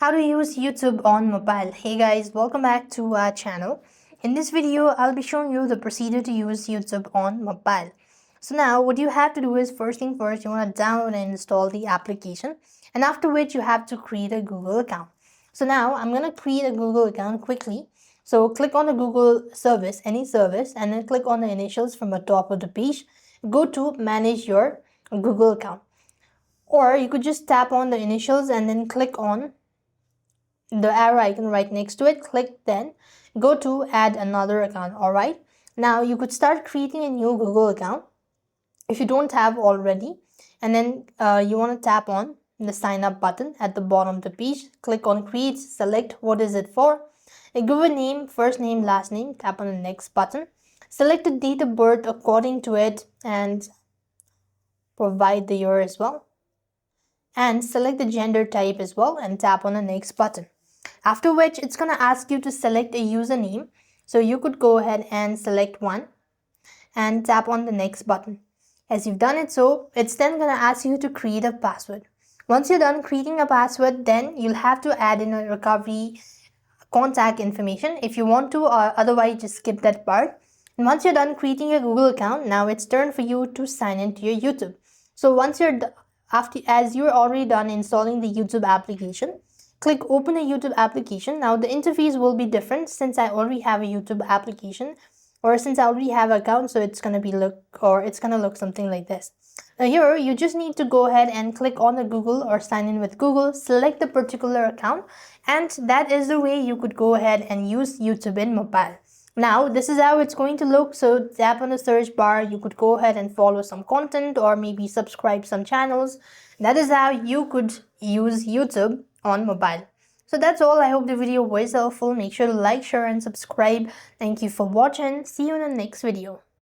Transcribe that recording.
How to use YouTube on mobile. Hey guys, welcome back to our channel. In this video, I'll be showing you the procedure to use YouTube on mobile. So now what you have to do is first thing first, you want to download and install the application, and after which you have to create a Google account. So now I'm going to create a Google account quickly. So click on the Google service, any service, and then click on the initials from the top of the page. Go to manage your Google account. Or you could just tap on the initials and then click on the arrow icon right next to it. Click, then go to add another account. All right, now you could start creating a new Google account if you don't have already, and then you want to tap on the sign up button at the bottom of the page. Click on create, select what is it for, and give a name, first name, last name. Tap on the next button, select the date of birth according to it and provide the year as well, and select the gender type as well and tap on the next button. After which it's going to ask you to select a username. So you could go ahead and select one and tap on the next button. As you've done it, so it's then going to ask you to create a password. Once you're done creating a password, then you'll have to add in a recovery contact information if you want to, or otherwise just skip that part. And once you're done creating your Google account, now it's turn for you to sign into your YouTube. So once you're as you're already done installing the YouTube application, click open a YouTube application. Now the interface will be different since I already have a YouTube application, or since I already have an account, so it's gonna look something like this. Now here you just need to go ahead and click on the Google or sign in with Google, select the particular account, and that is the way you could go ahead and use YouTube in mobile. Now this is how it's going to look. So tap on the search bar, you could go ahead and follow some content or maybe subscribe some channels. That is how you could use YouTube on mobile. So that's all. I hope the video was helpful. Make sure to like, share and subscribe. Thank you for watching. See you in the next video.